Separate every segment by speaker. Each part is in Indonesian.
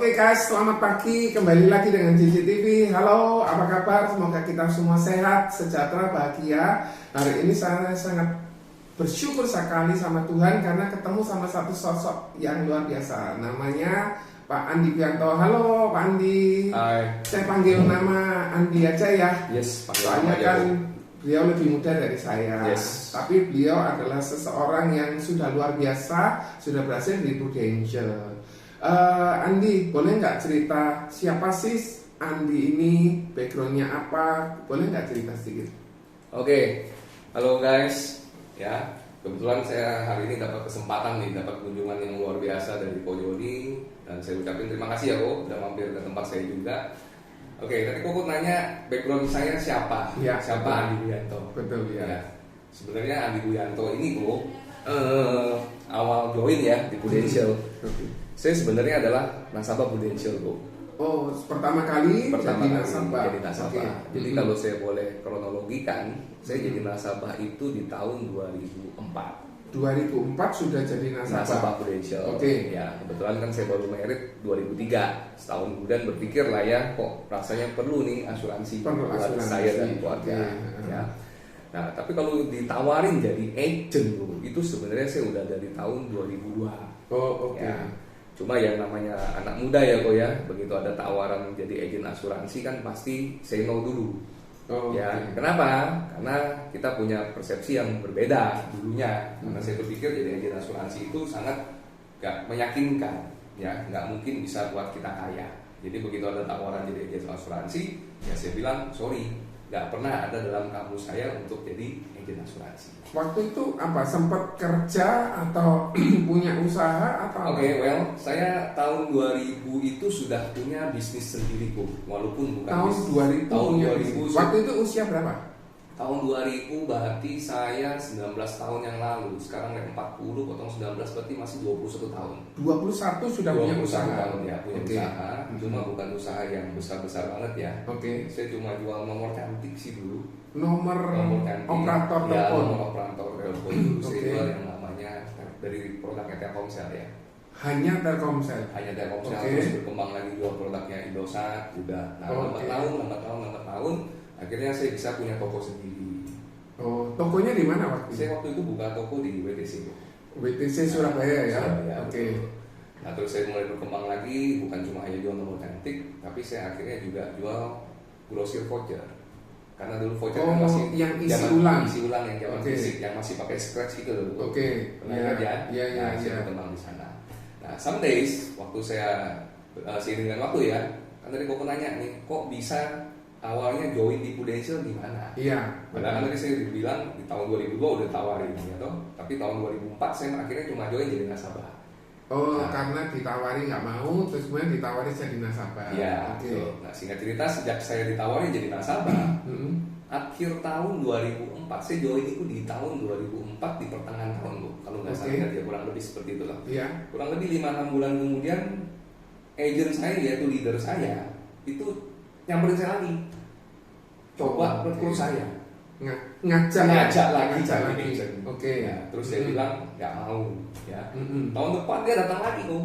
Speaker 1: Oke guys, selamat pagi. Kembali lagi dengan CCTV. Halo, apa kabar? Semoga kita semua sehat, sejahtera, bahagia. Hari ini saya sangat bersyukur sekali sama Tuhan karena ketemu sama satu sosok yang luar biasa. Namanya Pak Andi Bianto. Halo Pak Andi.
Speaker 2: Hai.
Speaker 1: Saya panggil nama Andi aja ya.
Speaker 2: Yes,
Speaker 1: Soalnya kan beliau lebih muda dari saya.
Speaker 2: Yes.
Speaker 1: Tapi beliau adalah seseorang yang sudah luar biasa, sudah berhasil di Prudential. Andi, boleh nggak cerita siapa sih Andi ini, backgroundnya apa? Boleh nggak cerita sedikit?
Speaker 2: Oke, halo guys. Ya, kebetulan saya hari ini dapat kesempatan nih, dapat kunjungan yang luar biasa dari Ko Joni, dan saya ucapin terima kasih ya Ko, udah mampir ke tempat saya juga. Oke, tadi Ko nanya background saya siapa?
Speaker 1: Ya,
Speaker 2: Siapa
Speaker 1: betul.
Speaker 2: Andi Buyanto?
Speaker 1: Betul ya.
Speaker 2: Ya, sebenarnya Andi Buyanto ini Ko, awal join ya di Prudential. Saya sebenarnya adalah nasabah Prudential Ko.
Speaker 1: Oh, pertama kali
Speaker 2: Pertama
Speaker 1: jadi
Speaker 2: kali
Speaker 1: nasabah.
Speaker 2: jadi nasabah.
Speaker 1: Oke.
Speaker 2: Jadi kalau saya boleh kronologikan, saya jadi nasabah itu di tahun 2004.
Speaker 1: 2004 sudah jadi nasabah.
Speaker 2: Nasabah Prudential.
Speaker 1: Oke.
Speaker 2: Ya, kebetulan kan saya baru merit 2003. Setahun kemudian berpikir lah ya, kok rasanya perlu nih asuransi
Speaker 1: Perlu
Speaker 2: buat
Speaker 1: asuransi.
Speaker 2: saya dan keluarga.
Speaker 1: Oke.
Speaker 2: Ya. Nah, tapi kalau ditawarin jadi agent itu sebenarnya saya udah dari tahun 2002.
Speaker 1: Oh, oke.
Speaker 2: Ya. Cuma yang namanya anak muda ya kok ya, begitu ada tawaran jadi agen asuransi kan pasti say no dulu.
Speaker 1: Oh,
Speaker 2: Ya,
Speaker 1: oke.
Speaker 2: kenapa? Karena kita punya persepsi yang berbeda dulunya. Karena saya berpikir jadi agen asuransi itu sangat gak meyakinkan, ya, nggak mungkin bisa buat kita kaya. Jadi begitu ada tawaran jadi agen asuransi, ya saya bilang sorry, nggak pernah ada dalam kamus saya untuk jadi agen asuransi.
Speaker 1: Waktu itu apa? Sempat kerja atau punya usaha atau apa?
Speaker 2: Oke, well, saya tahun 2000 itu sudah punya bisnis sendiri kok, walaupun bukan
Speaker 1: Tahun
Speaker 2: bisnis.
Speaker 1: 2000
Speaker 2: Tahun
Speaker 1: punya
Speaker 2: 2000.
Speaker 1: bisnis. Waktu itu usia berapa?
Speaker 2: Tahun 2000 berarti saya 19 tahun yang lalu. Sekarang 40 potong 19 berarti masih 21 tahun.
Speaker 1: 21 sudah punya
Speaker 2: 21
Speaker 1: usaha.
Speaker 2: tahun ya, punya
Speaker 1: Oke.
Speaker 2: usaha. Cuma bukan usaha yang besar-besar banget ya.
Speaker 1: Oke.
Speaker 2: Saya cuma jual nomor cantik sih dulu.
Speaker 1: Nomor
Speaker 2: Cantik.
Speaker 1: operator
Speaker 2: Ya,
Speaker 1: telepon.
Speaker 2: nomor operator telepon dulu. Saya
Speaker 1: Oke.
Speaker 2: jual yang namanya dari produknya Telkomsel ya.
Speaker 1: Hanya Telkomsel.
Speaker 2: Hanya Telkomsel.
Speaker 1: Oke.
Speaker 2: Terus berkembang lagi jual produknya Indosat juga. Nah,
Speaker 1: Oke.
Speaker 2: lambat tahun, akhirnya saya bisa punya toko sendiri.
Speaker 1: Oh, tokonya di mana waktu itu?
Speaker 2: Saya waktu itu buka toko di WTC.
Speaker 1: WTC Surabaya ya.
Speaker 2: Surabaya,
Speaker 1: Oke.
Speaker 2: betul. Nah, terus saya mulai berkembang lagi, bukan cuma hanya jual nomor cantik, tapi saya akhirnya juga jual grosir voucher. Karena dulu voucher kan
Speaker 1: Oh,
Speaker 2: masih
Speaker 1: yang isi
Speaker 2: zaman
Speaker 1: ulang.
Speaker 2: isi ulang yang zaman
Speaker 1: Oke.
Speaker 2: fisik, yang masih pakai scratch gitu loh.
Speaker 1: Oke.
Speaker 2: Pernah
Speaker 1: Iya,
Speaker 2: lihat ya?
Speaker 1: iya, iya,
Speaker 2: Nah, saya
Speaker 1: iya.
Speaker 2: berkembang di sana. Nah, some days waktu saya seiring dengan waktu ya, kan tadi kok nanya nih, kok bisa awalnya join di Prudential gimana?
Speaker 1: Iya.
Speaker 2: Padahal tadi saya bilang di tahun 2002 udah tawarin ya toh, tapi tahun 2004 saya akhirnya cuma join jadi nasabah.
Speaker 1: Oh,
Speaker 2: Nah.
Speaker 1: karena ditawari nggak mau, terus kemudian ditawari jadi nasabah.
Speaker 2: Ya,
Speaker 1: Oke.
Speaker 2: betul. Nah, singkat cerita sejak saya ditawarin jadi nasabah,
Speaker 1: Hmm.
Speaker 2: akhir tahun 2004 saya join itu di tahun 2004 di pertengahan tahun Bu. Kalau nggak salah
Speaker 1: Oke.
Speaker 2: ingat ya, kurang lebih seperti itulah.
Speaker 1: Iya.
Speaker 2: Kurang lebih 5-6 bulan kemudian agent saya yaitu leader saya itu nyamperin saya lagi. Coba
Speaker 1: Oh,
Speaker 2: rekrut
Speaker 1: oke.
Speaker 2: saya.
Speaker 1: Ngajak
Speaker 2: lagi.
Speaker 1: Oke.
Speaker 2: Ya, terus saya
Speaker 1: Hmm.
Speaker 2: bilang nggak mau ya.
Speaker 1: Mm-mm.
Speaker 2: Tahun depan dia datang lagi kok.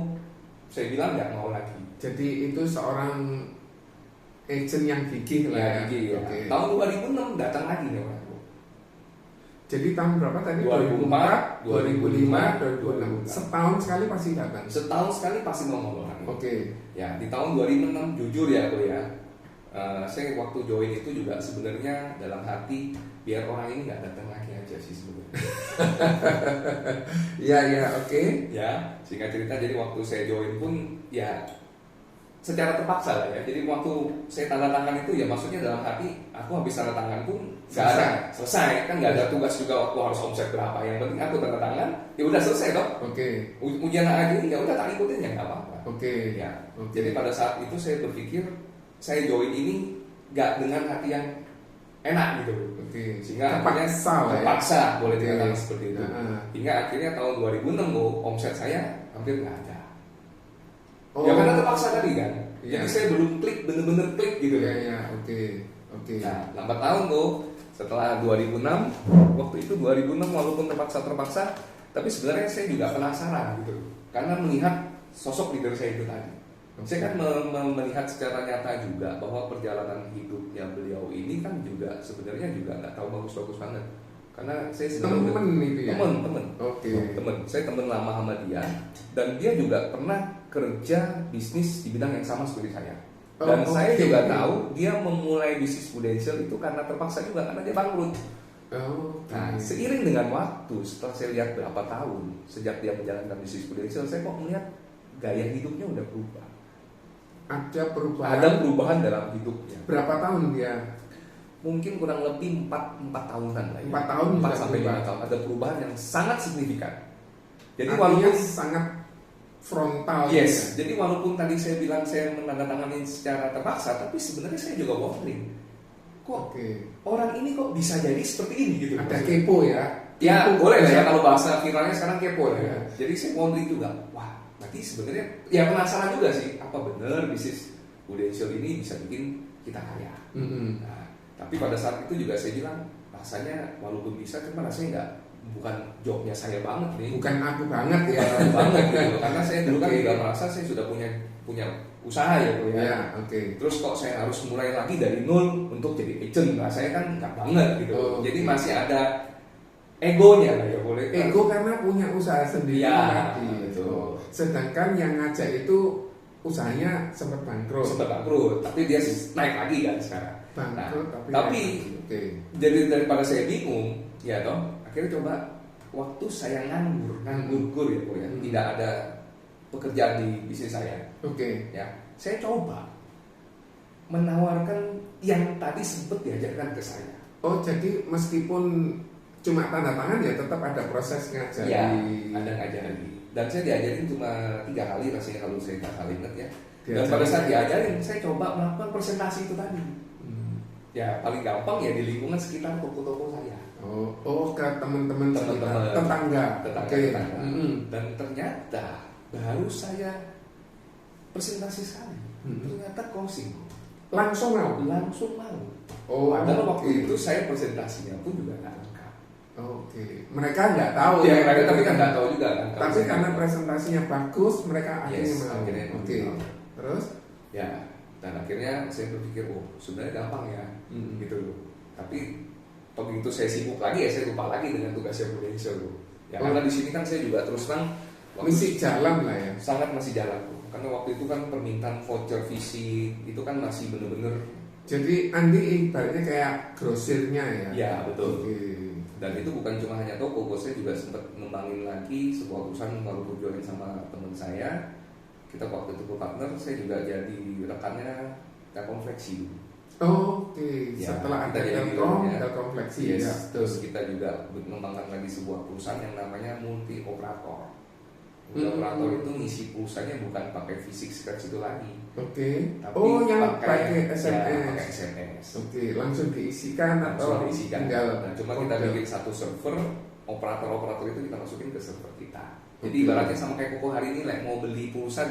Speaker 2: Saya bilang nggak mau lagi.
Speaker 1: Jadi itu seorang agent yang gigih lah ya.
Speaker 2: Gigi, ya.
Speaker 1: Oke.
Speaker 2: Tahun 2006 datang lagi nih orang.
Speaker 1: Jadi tahun berapa tadi?
Speaker 2: 2004,
Speaker 1: 2005,
Speaker 2: 2006.
Speaker 1: 2006. Setahun sekali pasti datang.
Speaker 2: Setahun sekali pasti ngomong orang.
Speaker 1: Oke.
Speaker 2: Ya, di tahun 2006 jujur ya aku ya. Saya waktu join itu juga sebenarnya dalam hati biar orang ini nggak datang lagi aja sih sebenarnya.
Speaker 1: Iya, iya, oke.
Speaker 2: Ya, singkat cerita jadi waktu saya join pun ya secara terpaksa lah ya. Jadi waktu saya tanda tangan itu ya maksudnya dalam hati aku habis tanda tangan pun nggak ada selesai kan nggak ada tugas juga waktu harus omset berapa. Yang penting aku tanda tangan ya udah selesai toh.
Speaker 1: Oke.
Speaker 2: Ujian aja ya udah tak ikutin ya nggak apa-apa.
Speaker 1: Oke.
Speaker 2: Ya.
Speaker 1: Oke.
Speaker 2: Jadi pada saat itu saya berpikir saya join ini nggak dengan hati yang enak gitu.
Speaker 1: Oke.
Speaker 2: Sehingga
Speaker 1: Terpaksa lah ya.
Speaker 2: terpaksa boleh
Speaker 1: Oke.
Speaker 2: dikatakan seperti itu.
Speaker 1: Nah,
Speaker 2: Hingga akhirnya tahun 2006 omset saya hampir nggak ada.
Speaker 1: oh.
Speaker 2: Ya karena terpaksa tadi kan.
Speaker 1: Iya.
Speaker 2: Jadi saya belum klik bener-bener klik gitu
Speaker 1: Iya,
Speaker 2: kan.
Speaker 1: iya, oke. Oke.
Speaker 2: Nah, lambat tahun tuh setelah 2006, waktu itu 2006 walaupun terpaksa, tapi sebenarnya saya juga penasaran gitu. Karena melihat sosok leader saya itu tadi. Saya kan melihat secara nyata juga bahwa perjalanan hidupnya beliau ini kan juga sebenarnya juga nggak tahu bagus-bagus banget. Karena saya
Speaker 1: temen itu ya?
Speaker 2: Temen.
Speaker 1: Oke.
Speaker 2: Temen. Saya temen lama sama dia dan dia juga pernah kerja bisnis di bidang yang sama seperti saya. Dan saya juga tahu dia memulai bisnis Prudential itu karena terpaksa juga karena dia bangkrut. Nah, seiring dengan waktu, setelah saya lihat berapa tahun sejak dia menjalankan bisnis Prudential, saya kok melihat gaya hidupnya udah berubah.
Speaker 1: Ada perubahan
Speaker 2: dalam hidupnya.
Speaker 1: Berapa tahun dia?
Speaker 2: Mungkin kurang lebih 4 tahunan lah ya.
Speaker 1: 4 tahun
Speaker 2: 4 sampai 5 tahun. Ada perubahan yang sangat signifikan. Jadi
Speaker 1: artinya
Speaker 2: walaupun
Speaker 1: sangat frontal.
Speaker 2: Yes, jadi walaupun tadi saya bilang saya menandatangani secara terpaksa, tapi sebenarnya saya juga wondering, kok orang ini kok bisa jadi seperti ini gitu.
Speaker 1: Ada kepo ya?
Speaker 2: Ya,
Speaker 1: kepo
Speaker 2: boleh ya kalau bahasa viralnya sekarang kepo ya. Jadi saya wondering juga, wah, nanti sebenarnya ya penasaran juga sih, apa benar bisnis Prudential ini bisa bikin kita kaya. Nah, tapi pada saat itu juga saya bilang, rasanya walaupun bisa, cuma rasanya bukan jobnya saya banget nih,
Speaker 1: bukan aku banget ya.
Speaker 2: banget gitu. Karena saya dulu kan juga merasa saya sudah punya usaha ya bro ya. Terus kok saya harus mulai lagi dari nol untuk jadi agent, nah saya kan nggak banget gitu. Jadi masih ada egonya lah ya, boleh
Speaker 1: ego karena punya usaha sendiri
Speaker 2: ya,
Speaker 1: gitu. Sedangkan yang ngajak itu usahanya sempat bangkrut,
Speaker 2: tapi dia naik lagi kan sekarang.
Speaker 1: Bangkrut,
Speaker 2: tapi jadi daripada saya bingung ya toh, akhirnya coba waktu saya nganggur ya bro ya, tidak ada pekerjaan di bisnis saya. Ya, saya coba menawarkan yang tadi sempat diajarkan ke saya.
Speaker 1: Oh, jadi meskipun cuma tanda tangan ya tetap ada proses ngajari.
Speaker 2: Ya, ada ngajari. Dan saya diajarin cuma 3 kali rasanya kalau saya nggak salah ingat ya. Dan pada saat diajarin, saya coba melakukan presentasi itu tadi. Ya, paling gampang ya di lingkungan sekitar toko-toko saya.
Speaker 1: Oh, ke teman-teman tetangga.
Speaker 2: Dan ternyata baru saya presentasi sekali, ternyata closing.
Speaker 1: Langsung mau.
Speaker 2: Padahal waktu itu saya presentasinya pun juga nggak lengkap.
Speaker 1: Mereka nggak tahu
Speaker 2: ya. Mereka tapi kan nggak tahu juga kan.
Speaker 1: Tapi karena presentasinya bagus, mereka akhirnya mau. Terus?
Speaker 2: Ya. Dan akhirnya saya berpikir, sebenarnya gampang ya, gitu loh. Tapi begitu saya sibuk lagi ya, saya lupa lagi dengan tugasnya Prudential loh. Ya karena di sini kan saya juga terus terang
Speaker 1: masih jalan lah ya.
Speaker 2: Sangat masih jalan loh. Karena waktu itu kan permintaan voucher visi itu kan masih bener-bener.
Speaker 1: Jadi Andi ibaratnya kayak grosirnya ya.
Speaker 2: Ya betul. Dan itu bukan cuma hanya toko, saya juga sempat ngembangin lagi sebuah perusahaan walaupun join sama teman saya. Kita waktu itu partner, saya juga jadi rekannya Telkom Fleksi.
Speaker 1: Ya, setelah ada Telkom Fleksi ya.
Speaker 2: Terus kita juga mengembangkan lagi sebuah perusahaan yang namanya multi operator. Multi operator itu ngisi pulsanya bukan pakai fisik scratch itu lagi.
Speaker 1: Tapi yang pakai
Speaker 2: SMS.
Speaker 1: Langsung diisikan atau
Speaker 2: tinggal. Nah, cuma kita bikin satu server, operator-operator itu kita masukin ke server kita. Jadi ibaratnya sama kayak Koko hari ini mau beli pulsa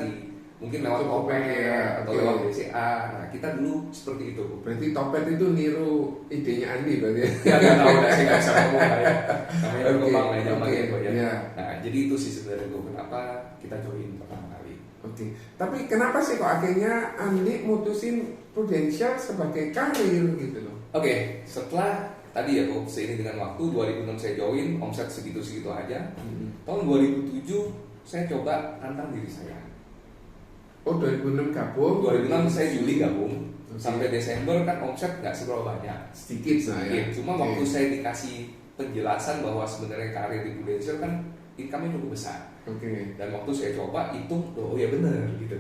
Speaker 2: mungkin lewat Topet atau lewat BCA. Nah kita dulu seperti itu.
Speaker 1: Berarti Topet itu niru idenya Andi berarti
Speaker 2: ya? Nggak tahu, saya nggak bisa ngomong lah ya. Namanya berkembang lah zaman itu ya. Nah jadi itu sih sebenarnya kenapa kita join pertama kali.
Speaker 1: Tapi kenapa sih kok akhirnya Andi mutusin Prudential sebagai karir gitu loh?
Speaker 2: Setelah tadi ya kok seiring dengan waktu 2006 saya join, omset segitu-segitu aja. Tahun 2007 saya coba tantang diri saya.
Speaker 1: 2006 gabung.
Speaker 2: 2006 saya Juli gabung. Sampai Desember kan omset nggak seberapa banyak.
Speaker 1: Sedikit saya.
Speaker 2: Cuma waktu saya dikasih penjelasan bahwa sebenarnya karir di Prudential kan income-nya cukup besar. Dan waktu saya coba hitung, ya benar gitu.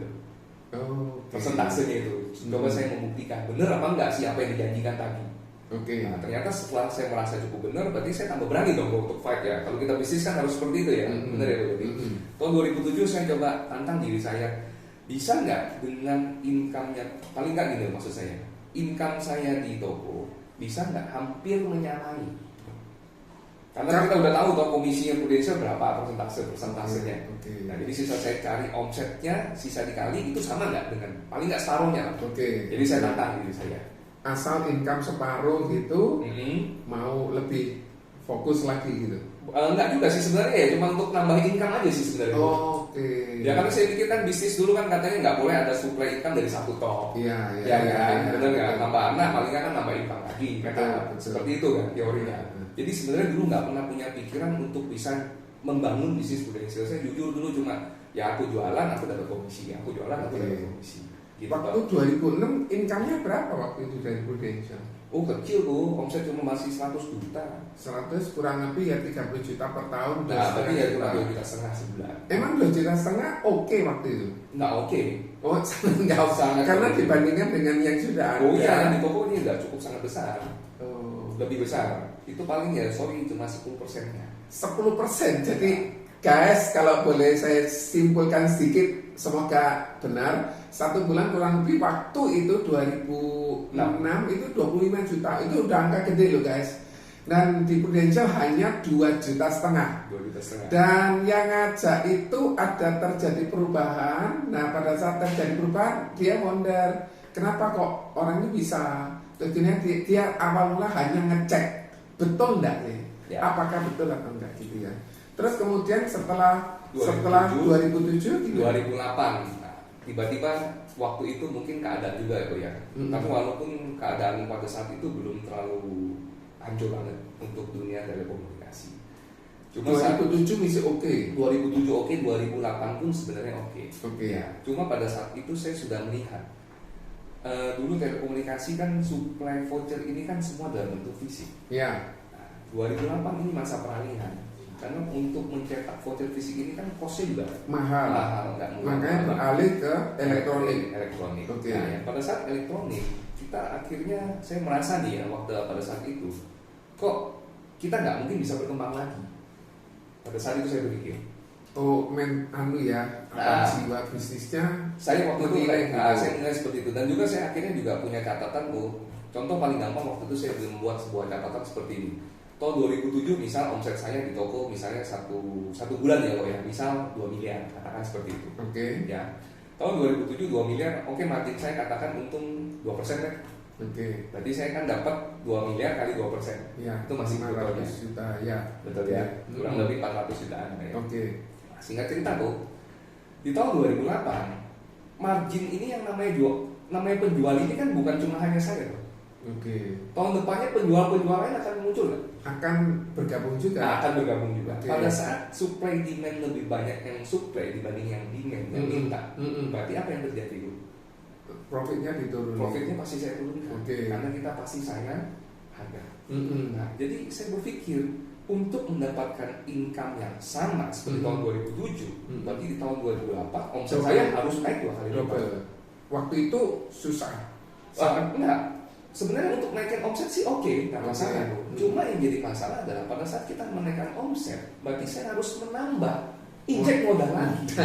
Speaker 2: Persentasenya itu. Coba saya membuktikan benar apa enggak sih apa yang dijanjikan tadi. Nah, ternyata setelah saya merasa cukup benar, berarti saya tambah berani dong untuk fight ya. Kalau kita bisnis kan harus seperti itu ya, benar ya berarti. Tahun 2007 saya coba tantang diri saya, bisa nggak dengan income-nya, paling nggak gini maksud saya, income saya di toko bisa nggak hampir menyamai. Karena kita udah tahu toh komisinya Prudential berapa persentasenya. Nah jadi sisa saya cari omsetnya, sisa dikali itu sama nggak dengan paling nggak separuhnya. Jadi saya tantang diri saya.
Speaker 1: Asal income separuh gitu, mau lebih fokus lagi gitu.
Speaker 2: Enggak juga sih sebenarnya ya, cuma untuk nambah income aja sih sebenarnya. Ya karena saya pikir kan bisnis dulu kan katanya nggak boleh ada supply income dari satu toko.
Speaker 1: Iya,
Speaker 2: Ya kan, benar nggak?
Speaker 1: betul.
Speaker 2: Tambah anak paling kan nambah income lagi.
Speaker 1: Betul,
Speaker 2: Kata
Speaker 1: betul.
Speaker 2: seperti itu kan teorinya. Jadi sebenarnya dulu nggak pernah punya pikiran untuk bisa membangun bisnis Prudential. Saya jujur dulu cuma ya aku jualan, aku dapat komisi. Aku jualan, aku dapat komisi. Gitu,
Speaker 1: Waktu 2006 income-nya berapa waktu itu dari Prudential?
Speaker 2: Oh kecil tuh, omset cuma masih 100 juta.
Speaker 1: 100 kurang lebih ya 30 juta per tahun.
Speaker 2: Nah, tapi ya cuma 2,5
Speaker 1: juta.
Speaker 2: juta sebulan.
Speaker 1: Emang 2,5 juta oke waktu itu?
Speaker 2: Nggak oke.
Speaker 1: Oh, nggak
Speaker 2: Sangat
Speaker 1: karena
Speaker 2: oke.
Speaker 1: dibandingkan dengan yang sudah ada.
Speaker 2: Oh iya, di toko ini udah cukup sangat besar.
Speaker 1: Oh,
Speaker 2: Lebih besar. Itu paling ya, sorry, cuma 10%-nya.
Speaker 1: 10%. Jadi guys, kalau boleh saya simpulkan sedikit, semoga benar. 1 bulan kurang lebih waktu itu 2006 itu 25 juta. Itu udah angka gede loh guys. Dan di Prudential hanya 2,5 juta.
Speaker 2: 2,5 juta.
Speaker 1: Dan yang ngajak itu ada terjadi perubahan. Nah pada saat terjadi perubahan dia wonder kenapa kok orang ini bisa. Tentunya dia awal mula hanya ngecek betul enggak
Speaker 2: Ya.
Speaker 1: apakah betul atau enggak gitu ya. Terus kemudian setelah
Speaker 2: 2007,
Speaker 1: 2007 gitu.
Speaker 2: 2008. Nah, tiba-tiba waktu itu mungkin keadaan juga ya, Bro, ya. Tapi walaupun keadaan pada saat itu belum terlalu hancur banget untuk dunia telekomunikasi. Cuma
Speaker 1: 2007 masih oke.
Speaker 2: 2007 oke, 2008 pun sebenarnya oke.
Speaker 1: Oke.
Speaker 2: Ya, cuma pada saat itu saya sudah melihat dulu telekomunikasi kan supply voucher ini kan semua dalam bentuk fisik.
Speaker 1: Ya.
Speaker 2: Nah, 2008 ini masa peralihan. Karena untuk mencetak voucher fisik ini kan costnya juga
Speaker 1: Mahal.
Speaker 2: nggak murah.
Speaker 1: Makanya beralih ke elektronik. Oke.
Speaker 2: Nah, ya, pada saat elektronik kita akhirnya saya merasa nih ya waktu pada saat itu kok kita nggak mungkin bisa berkembang lagi. Pada saat itu saya berpikir.
Speaker 1: Oh, ya,
Speaker 2: Nah.
Speaker 1: jiwa bisnisnya.
Speaker 2: Saya waktu itu
Speaker 1: Menilai
Speaker 2: saya menilai seperti itu dan juga saya akhirnya juga punya catatan tuh. Contoh paling gampang waktu itu saya membuat sebuah catatan seperti ini. Tahun 2007 misal omset saya di toko misalnya satu bulan ya, ya misal 2 miliar katakan seperti itu.
Speaker 1: Oke.
Speaker 2: Ya. Tahun 2007 2 miliar, oke margin saya katakan untung 2% ya.
Speaker 1: Oke.
Speaker 2: Berarti saya kan dapat 2 miliar kali 2%.
Speaker 1: Ya,
Speaker 2: Itu masih
Speaker 1: 500 juta ya.
Speaker 2: Betul ya. Kurang lebih 400 jutaan ya.
Speaker 1: Oke.
Speaker 2: Singkat cerita tuh, di tahun 2008 margin ini yang namanya penjual ini kan bukan cuma hanya saya tuh.
Speaker 1: Oke.
Speaker 2: Tahun depannya penjual-penjual lain akan muncul kan?
Speaker 1: Akan bergabung juga.
Speaker 2: Nah, akan bergabung juga.
Speaker 1: Oke.
Speaker 2: Pada saat supply demand lebih banyak yang supply dibanding yang demand yang minta, berarti apa yang terjadi itu?
Speaker 1: Profitnya diturunkan.
Speaker 2: Profitnya pasti saya turunkan.
Speaker 1: Oke.
Speaker 2: Karena kita pasti sayang harga.
Speaker 1: Mm-mm.
Speaker 2: Nah, jadi saya berpikir untuk mendapatkan income yang sama seperti tahun 2007, berarti di tahun 2008 omset
Speaker 1: Double.
Speaker 2: saya harus naik 2 kali lipat.
Speaker 1: Double. Waktu itu susah.
Speaker 2: Enggak. Sebenarnya untuk naikin omset sih oke, nggak masalah. Cuma yang jadi masalah adalah pada saat kita menaikkan omset, berarti saya harus menambah injek modal lagi.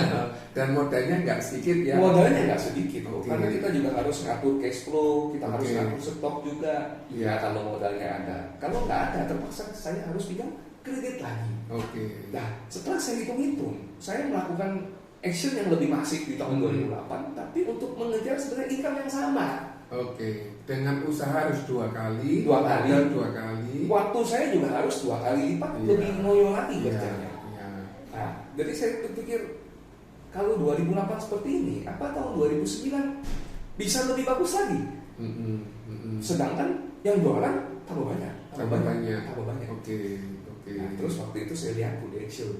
Speaker 1: Dan modalnya nggak sedikit ya.
Speaker 2: Modalnya nggak sedikit,
Speaker 1: Oke.
Speaker 2: karena kita juga harus ngatur cash flow, kita harus
Speaker 1: Oke.
Speaker 2: ngatur stok juga.
Speaker 1: Iya.
Speaker 2: Ya kalau modalnya ada, kalau nggak ada terpaksa saya harus pinjam kredit lagi.
Speaker 1: Oke.
Speaker 2: Nah, setelah saya hitung-hitung, saya melakukan action yang lebih masif di tahun 2008, tapi untuk mengejar sebenarnya income yang sama.
Speaker 1: Oke. Dengan usaha harus 2 kali.
Speaker 2: Dua kali.
Speaker 1: modal 2 kali.
Speaker 2: Waktu saya juga harus 2 kali lipat,
Speaker 1: Iya.
Speaker 2: lebih ngoyo lagi
Speaker 1: Iya,
Speaker 2: kerjanya.
Speaker 1: iya.
Speaker 2: Nah, jadi saya berpikir kalau 2008 seperti ini, apa tahun 2009 bisa lebih bagus lagi? Sedangkan yang jualan tambah banyak,
Speaker 1: Tambah banyak.
Speaker 2: tambah banyak.
Speaker 1: Oke. Oke.
Speaker 2: Nah, terus waktu itu saya lihat Prudential,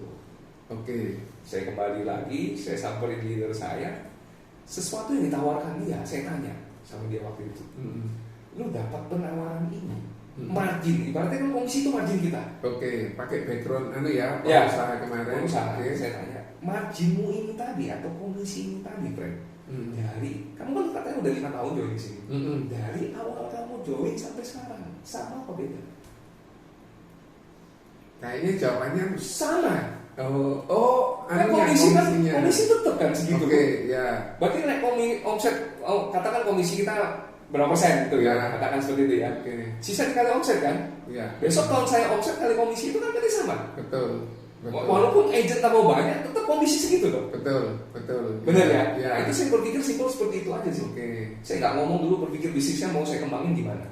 Speaker 1: Oke.
Speaker 2: saya kembali lagi, saya samperin leader saya, sesuatu yang ditawarkan dia, saya tanya sama dia waktu itu, lu dapat penawaran ini, margin, ibaratnya kan komisi itu margin kita.
Speaker 1: Oke, pakai background
Speaker 2: Ya,
Speaker 1: pengusaha kemarin.
Speaker 2: Perusahaan,
Speaker 1: Oke.
Speaker 2: saya tanya, marginmu ini tadi atau komisi ini tadi, Fred? Dari, kamu kan katanya udah 5 tahun join di sini. Dari awal kamu join sampai sekarang, sama apa beda?
Speaker 1: Kayaknya jawabannya
Speaker 2: Sama.
Speaker 1: anunya, komisinya.
Speaker 2: komisi tetap kan segitu.
Speaker 1: Oke, ya.
Speaker 2: Berarti naik omset, katakan komisi kita berapa persen gitu ya,
Speaker 1: Ya.
Speaker 2: katakan seperti itu ya.
Speaker 1: Oke.
Speaker 2: Sisa dikali omset kan?
Speaker 1: Ya.
Speaker 2: Besok kalau saya omset kali komisi itu kan berarti sama.
Speaker 1: Betul. Betul.
Speaker 2: Walaupun agent tambah banyak, tetap komisi segitu dong.
Speaker 1: Betul, betul.
Speaker 2: Benar ya?
Speaker 1: Ya.
Speaker 2: Nah, itu saya berpikir simpel seperti itu aja sih.
Speaker 1: Oke.
Speaker 2: Saya nggak ngomong dulu berpikir bisnisnya mau saya kembangin gimana.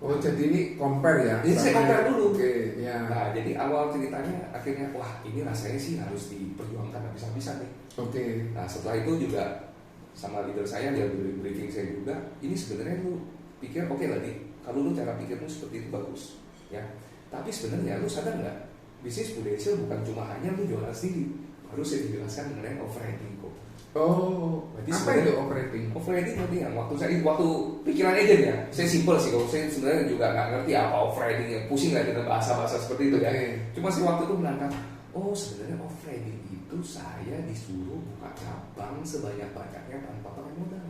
Speaker 1: Oh, jadi ini compare ya?
Speaker 2: Jadi saya compare dulu.
Speaker 1: Oke, ya.
Speaker 2: Nah, jadi awal ceritanya akhirnya, wah ini rasanya sih harus diperjuangkan habis-habisan nih.
Speaker 1: Oke.
Speaker 2: Nah, setelah itu juga sama leader saya, dia briefing saya juga, ini sebenarnya lu pikir oke lah nih, kalau lu cara pikirmu seperti itu bagus, ya. Tapi sebenarnya lu sadar nggak, bisnis Prudential bukan cuma hanya lu jualan sendiri, harus saya dijelaskan mengenai operating kok.
Speaker 1: Oh,
Speaker 2: berarti
Speaker 1: apa itu operating?
Speaker 2: Operating berarti yang waktu pikiran agent ya, saya simpel sih, kalau saya sebenarnya juga nggak ngerti apa operating, ya pusing nggak dengan bahasa-bahasa seperti itu ya. Cuma sih waktu itu menangkap, oh sebenarnya operating itu saya disuruh buka cabang sebanyak-banyaknya tanpa pakai modal.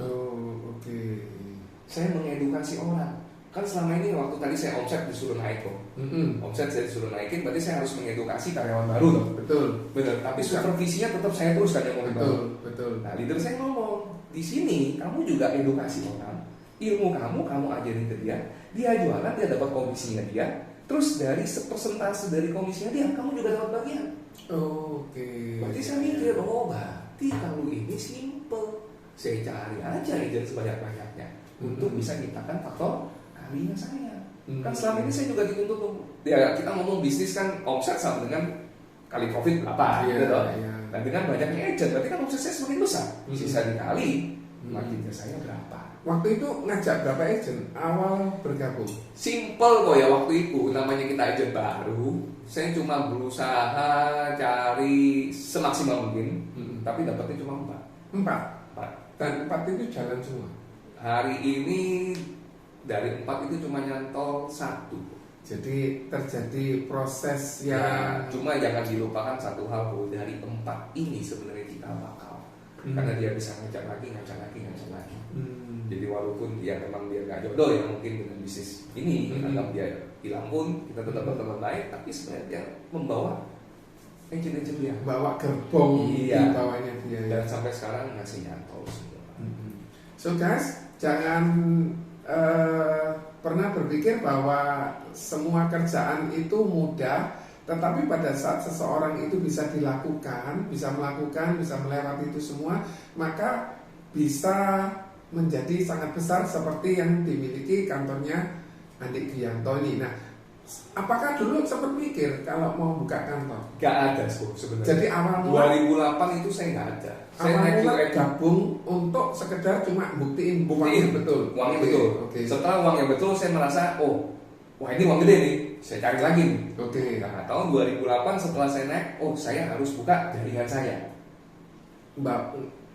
Speaker 1: Oh, oke.
Speaker 2: Saya mengedukasi orang. Kan selama ini waktu tadi saya omset disuruh naik kok. Omset saya disuruh naikin, berarti saya harus mengedukasi karyawan baru loh.
Speaker 1: Betul.
Speaker 2: Benar. Tapi supervisinya tetap saya terus kan yang mau
Speaker 1: Betul, betul.
Speaker 2: Nah, leader saya ngomong, di sini kamu juga edukasi orang, ilmu kamu ajarin ke dia jualan, dia dapat komisinya dia, terus dari persentase dari komisinya dia, kamu juga dapat bagian.
Speaker 1: Oh, oke.
Speaker 2: Berarti saya mikir, oh berarti kalau ini simple, saya cari aja agent sebanyak-banyaknya untuk bisa nyiptakan faktor kalinya saya. Kan selama ini saya juga dituntut, ya kita ngomong bisnis kan omset sama dengan kali profit berapa, gitu. Dan dengan banyaknya agent, berarti kan omset saya semakin besar. Sisa dikali, marginnya saya berapa?
Speaker 1: Waktu itu ngajak berapa agent awal bergabung?
Speaker 2: Simple kok ya waktu itu, namanya kita agent baru. Saya cuma berusaha cari semaksimal mungkin, tapi dapatnya cuma 4.
Speaker 1: Dan 4 itu jalan semua.
Speaker 2: Hari ini dari 4 itu cuma nyantol 1.
Speaker 1: Jadi terjadi proses yang
Speaker 2: cuma jangan dilupakan satu hal, bahwa dari 4 ini sebenarnya kita bakal karena dia bisa ngajak lagi. Jadi walaupun dia memang dia nggak jodoh ya mungkin dengan bisnis ini, anggap dia hilang pun kita tetap berteman baik, tapi sebenarnya dia membawa agent-agent dia,
Speaker 1: bawa gerbong di bawahnya dia.
Speaker 2: Dan sampai sekarang masih nyantol semua.
Speaker 1: So guys, jangan pernah berpikir bahwa semua kerjaan itu mudah, tetapi pada saat seseorang itu bisa dilakukan, bisa melewati itu semua, maka bisa menjadi sangat besar seperti yang dimiliki kantornya Andi Gianto ini. Nah, apakah dulu sempat mikir kalau mau buka kantor?
Speaker 2: Gak ada sebenarnya.
Speaker 1: Jadi awal mula
Speaker 2: 2008 itu saya nggak ada. Saya
Speaker 1: awal mula gabung untuk sekedar cuma buktiin uangnya betul.
Speaker 2: Uangnya betul.
Speaker 1: Okay.
Speaker 2: Setelah uangnya betul, saya merasa, wah ini uang gede nih, saya cari lagi nih.
Speaker 1: Oke.
Speaker 2: Nah, tahun 2008 setelah saya naik, saya harus buka jaringan saya.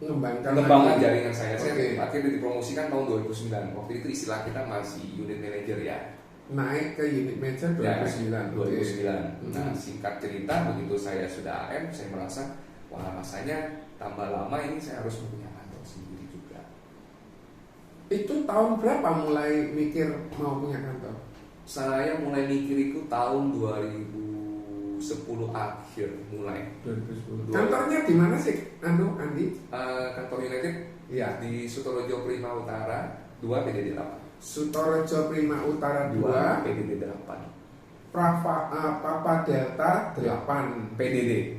Speaker 2: Ngembangkan jaringan saya. Saya akhirnya dipromosikan tahun 2009. Waktu itu istilah kita masih unit manager ya.
Speaker 1: Naik ke unit manager 2009.
Speaker 2: Nah, singkat cerita, begitu saya sudah AM, saya merasa, wah rasanya tambah lama ini saya harus punya kantor sendiri juga.
Speaker 1: Itu tahun berapa mulai mikir mau punya kantor?
Speaker 2: Saya mulai mikir itu tahun 2010 akhir mulai.
Speaker 1: 2010. Kantornya di mana sih, Andi?
Speaker 2: Kantor United di Sutorojo Prima Utara 2 PDD 8.
Speaker 1: Sutorojo Prima Utara 2
Speaker 2: PDD 8.
Speaker 1: Papa Delta 8 PDD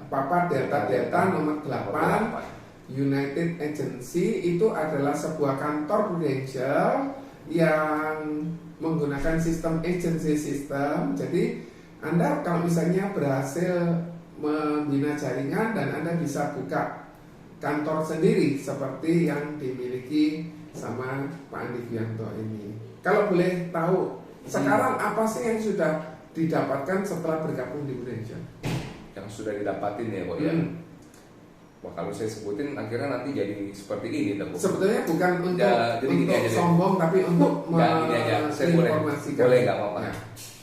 Speaker 1: Papa Delta nomor 8 United Agency. Itu adalah sebuah kantor Prudential yang menggunakan sistem agency system. Jadi Anda kalau misalnya berhasil membina jaringan dan Anda bisa buka kantor sendiri seperti yang dimiliki sama Pak Andi Gianto ini. Kalau boleh tahu, sekarang apa sih yang sudah didapatkan setelah bergabung di Prudential?
Speaker 2: Yang sudah didapatin ya Pak ya? Wah kalau saya sebutin akhirnya nanti jadi seperti ini.
Speaker 1: Sebetulnya bukan untuk sombong, tapi untuk
Speaker 2: menginformasikan. Boleh nggak apa-apa. Ya.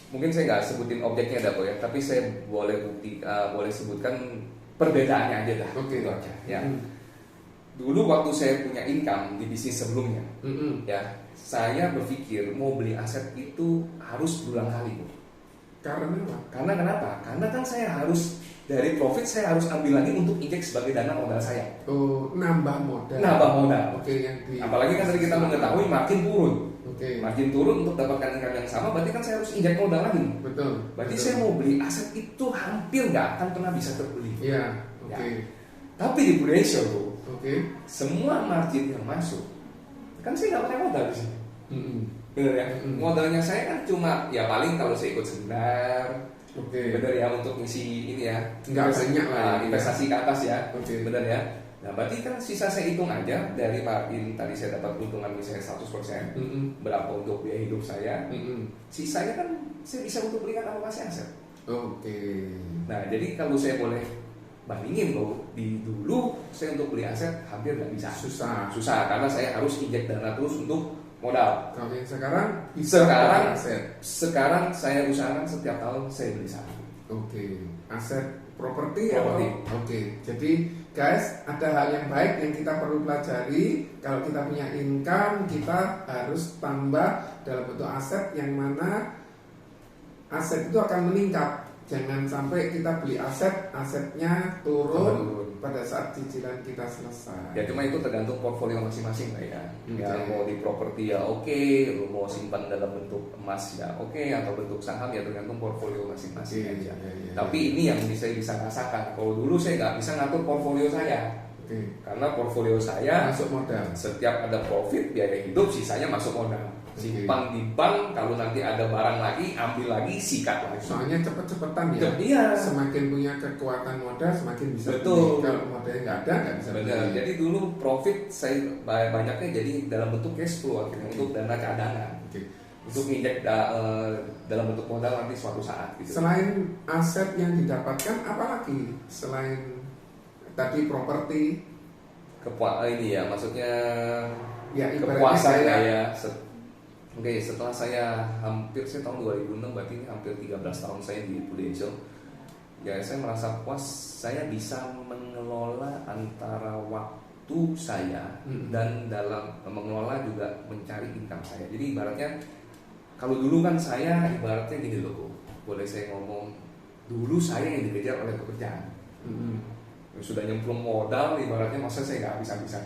Speaker 2: Mungkin saya nggak sebutin objeknya ada Pak ya, tapi saya boleh sebutkan perbedaannya aja dah.
Speaker 1: Oke.
Speaker 2: Itu aja. Ya. Dulu waktu saya punya income di bisnis sebelumnya, ya saya berpikir mau beli aset itu harus berulang kali, Bu.
Speaker 1: Karena apa?
Speaker 2: Karena kenapa? Karena kan saya harus dari profit saya harus ambil lagi untuk injek sebagai dana modal saya.
Speaker 1: Oh, nambah modal.
Speaker 2: Oke, apalagi kan tadi kita mengetahui makin turun. Makin turun untuk dapatkan income yang sama, berarti kan saya harus injek modal lagi.
Speaker 1: Betul.
Speaker 2: Berarti saya mau beli aset itu hampir nggak akan pernah bisa terbeli.
Speaker 1: Iya.
Speaker 2: Tapi di Prudential, Bu.
Speaker 1: Semua
Speaker 2: margin yang masuk kan saya nggak pakai modal di sini. Bener ya. Modalnya saya kan cuma ya paling kalau saya ikut seminar, bener ya, untuk ngisi ini ya,
Speaker 1: nggak banyak lah
Speaker 2: investasi ke atas ya,
Speaker 1: bener
Speaker 2: ya. Nah berarti kan sisa saya hitung aja dari margin tadi saya dapat keuntungan misalnya 100%, berapa untuk biaya hidup saya, sisanya kan saya bisa untuk belikan alokasi aset. Nah jadi kalau saya boleh bandingin bahwa di dulu saya untuk beli aset hampir nggak bisa, susah karena saya harus injek dana terus untuk modal.
Speaker 1: Kalau yang sekarang
Speaker 2: sekarang saya usahakan setiap tahun saya beli saham.
Speaker 1: Aset properti. Jadi guys, ada hal yang baik yang kita perlu pelajari. Kalau kita punya income, kita harus tambah dalam bentuk aset, yang mana aset itu akan meningkat. Jangan sampai kita beli asetnya turun pada saat cicilan kita selesai.
Speaker 2: Ya cuma itu tergantung portfolio masing-masing lah ya. Ya mau di properti ya oke, lu mau simpan dalam bentuk emas ya oke, atau bentuk saham ya tergantung portfolio masing-masing aja. Tapi ini yang saya bisa rasakan. Kalau dulu saya nggak bisa ngatur portfolio saya. Karena portfolio saya
Speaker 1: masuk modal.
Speaker 2: Setiap ada profit, biaya hidup, sisanya masuk modal. Simpan di bank, kalau nanti ada barang lagi, ambil lagi, sikat lagi.
Speaker 1: Soalnya cepet-cepetan ya.
Speaker 2: Iya.
Speaker 1: Semakin punya kekuatan modal, semakin bisa
Speaker 2: betul.
Speaker 1: Beli. Kalau modalnya nggak ada, nggak bisa beli.
Speaker 2: Jadi dulu profit saya banyaknya jadi dalam bentuk cash flow, untuk dana cadangan. Untuk injek dalam bentuk modal nanti suatu saat. Gitu.
Speaker 1: Selain aset yang didapatkan, apa lagi? Selain tadi properti,
Speaker 2: ini ya, maksudnya
Speaker 1: ya,
Speaker 2: kepuasan ya. Setelah saya tahun 2006, berarti ini hampir 13 tahun saya di Prudential. Ya saya merasa puas, saya bisa mengelola antara waktu saya dan dalam mengelola juga mencari income saya. Jadi ibaratnya kalau dulu kan saya ibaratnya gini loh, boleh saya ngomong, dulu saya yang dikejar oleh pekerjaan. Sudah nyemplung modal, ibaratnya masa saya nggak bisa-bisa.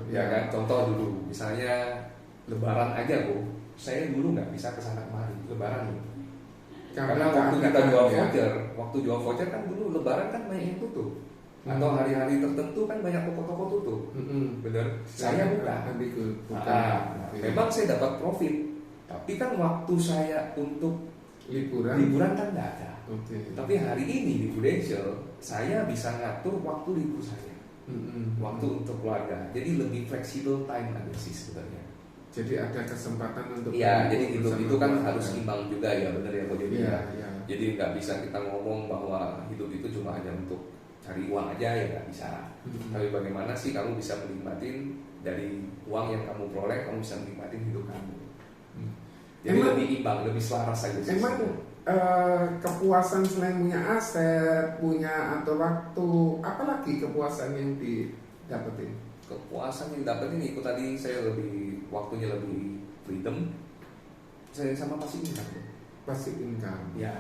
Speaker 2: Ya kan, contoh dulu, misalnya Lebaran aja saya dulu nggak bisa kesana kemari Lebaran nih. Karena waktu kita jual voucher kan dulu Lebaran kan banyak yang tutup. Atau hari-hari tertentu kan banyak toko-toko tutup. Bener. Saya buka. Memang saya dapat profit, tapi kan waktu saya untuk liburan kan nggak ada. Tapi hari ini di Prudential saya bisa ngatur waktu libur saya, waktu untuk keluarga. Jadi lebih fleksibel time aja sih sebenarnya.
Speaker 1: Jadi ada kesempatan untuk
Speaker 2: jadi hidup itu kan harus imbang juga ya, benar ya Pak Jody. Jadi nggak bisa kita ngomong bahwa hidup itu cuma hanya untuk cari uang aja, ya nggak bisa. Tapi bagaimana sih kamu bisa menikmatin dari uang yang kamu peroleh, kamu bisa menikmatin hidup kamu. Jadi lebih imbang, lebih selaras saja.
Speaker 1: Emang kepuasan selain punya aset, punya atau waktu, apalagi kepuasan yang didapetin?
Speaker 2: Kepuasan yang dapetin itu tadi saya waktunya lebih freedom, saya sama passive income.
Speaker 1: Ya.